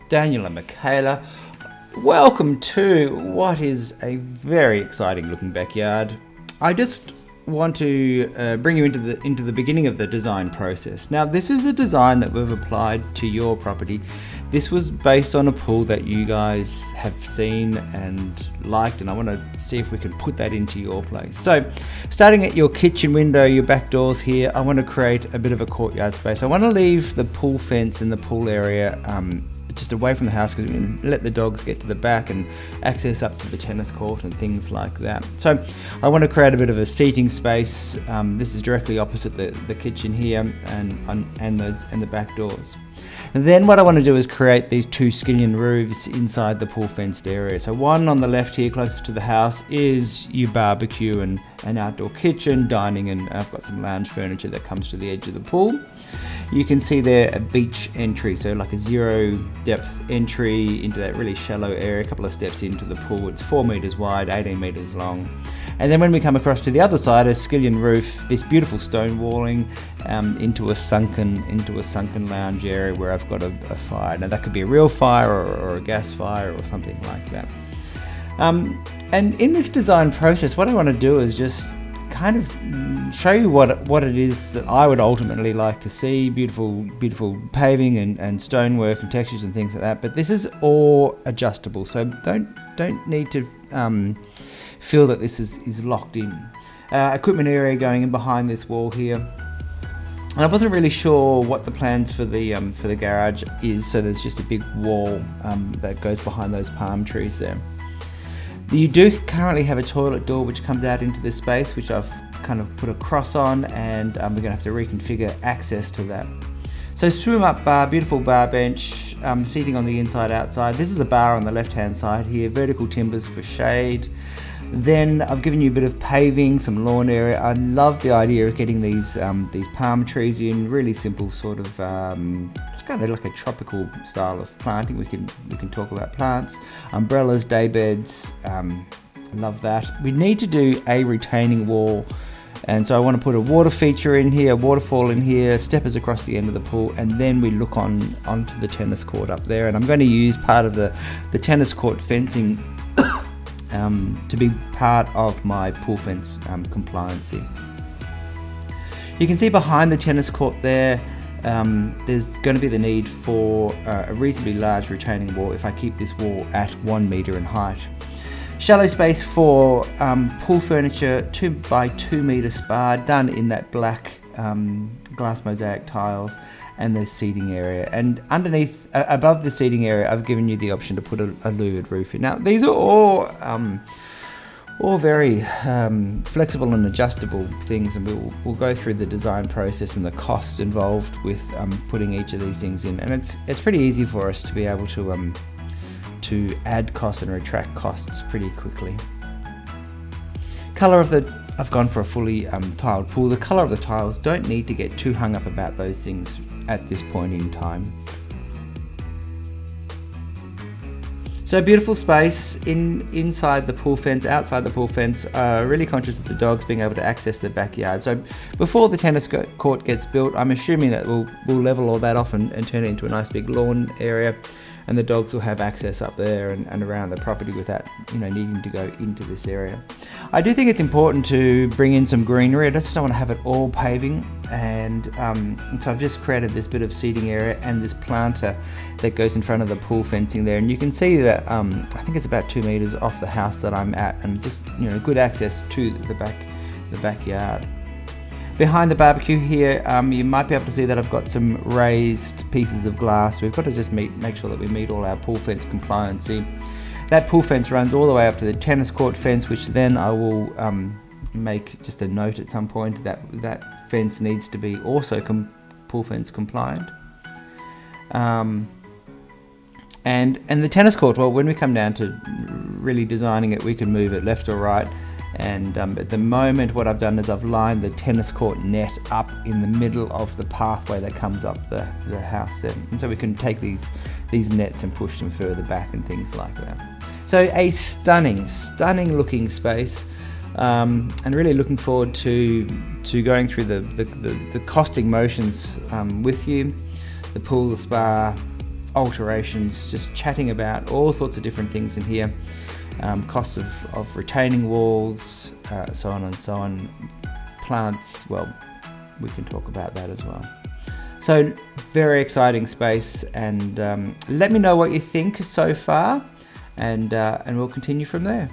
Daniel and Mikaela. Welcome to what is a very exciting looking backyard. I just want to bring you into the beginning of the design process. Now, this is a design that we've applied to your property. This was based on a pool that you guys have seen and liked, and I want to see if we can put that into your place. So, starting at your kitchen window, your back doors here, I want to create a bit of a courtyard space. I want to leave the pool fence in the pool area just away from the house, because we can let the dogs get to the back and access up to the tennis court and things like that. So I want to create a bit of a seating space. This is directly opposite the kitchen here and the back doors. And then what I want to do is create these two skillion roofs inside the pool fenced area. So one on the left here, closer to the house, is your barbecue and an outdoor kitchen, dining, and I've got some lounge furniture that comes to the edge of the pool. You can see there a beach entry, so like a 0 depth entry into that really shallow area, a couple of steps into the pool. It's 4 meters wide, 18 meters long. And then when we come across to the other side, a skillion roof, this beautiful stone walling into a sunken lounge area where I've got a fire. Now that could be a real fire or a gas fire or something like that. And in this design process, what I want to do is just kind of show you what it is that I would ultimately like to see. Beautiful paving and stonework and textures and things like that. But this is all adjustable, so don't need to feel that this is locked in. Equipment area going in behind this wall here. And I wasn't really sure what the plans for the garage is, so there's just a big wall that goes behind those palm trees there. You do currently have a toilet door which comes out into this space, which I've kind of put a cross on, and we're going to have to reconfigure access to that. So swim up bar, beautiful bar bench, seating on the inside outside. This is a bar on the left hand side here, vertical timbers for shade. Then I've given you a bit of paving, some lawn area. I love the idea of getting these palm trees in, really simple sort of kind of like a tropical style of planting. We can talk about plants, umbrellas, day beds. Love that. We need to do a retaining wall, and so I want to put a water feature in here, a waterfall in here, steppers across the end of the pool, and then we look onto the tennis court up there. And I'm going to use part of the tennis court fencing to be part of my pool fence compliancy. You can see behind the tennis court there, there's going to be the need for a reasonably large retaining wall if I keep this wall at 1 meter in height. Shallow space for pool furniture, 2 by 2 meter spa, done in that black glass mosaic tiles, and the seating area. And underneath, above the seating area, I've given you the option to put a louvered roof in. Now, these are all very flexible and adjustable things, and we'll go through the design process and the cost involved with putting each of these things in. And it's pretty easy for us to be able to add costs and retract costs pretty quickly. Color of I've gone for a fully tiled pool. The color of the tiles, don't need to get too hung up about those things at this point in time. So beautiful space inside the pool fence, outside the pool fence. Really conscious of the dogs being able to access the backyard. So before the tennis court gets built, I'm assuming that we'll level all that off and turn it into a nice big lawn area, and the dogs will have access up there and around the property without needing to go into this area. I do think it's important to bring in some greenery. I just don't want to have it all paving, and so I've just created this bit of seating area and this planter that goes in front of the pool fencing there, and you can see that I think it's about 2 meters off the house that I'm at, and just good access to the backyard. Behind the barbecue here, you might be able to see that I've got some raised pieces of glass. We've got to just make sure that we meet all our pool fence compliancy. That pool fence runs all the way up to the tennis court fence, which then I will make just a note at some point that fence needs to be also pool fence compliant. And the tennis court, well, when we come down to really designing it, we can move it left or right. And at the moment, what I've done is I've lined the tennis court net up in the middle of the pathway that comes up the house there. And so we can take these nets and push them further back and things like that. So a stunning looking space, and really looking forward to going through the costing motions with you. The pool, the spa, alterations, just chatting about all sorts of different things in here. Costs of retaining walls, so on and so on. Plants, well, we can talk about that as well. So very exciting space, and let me know what you think so far, and we'll continue from there.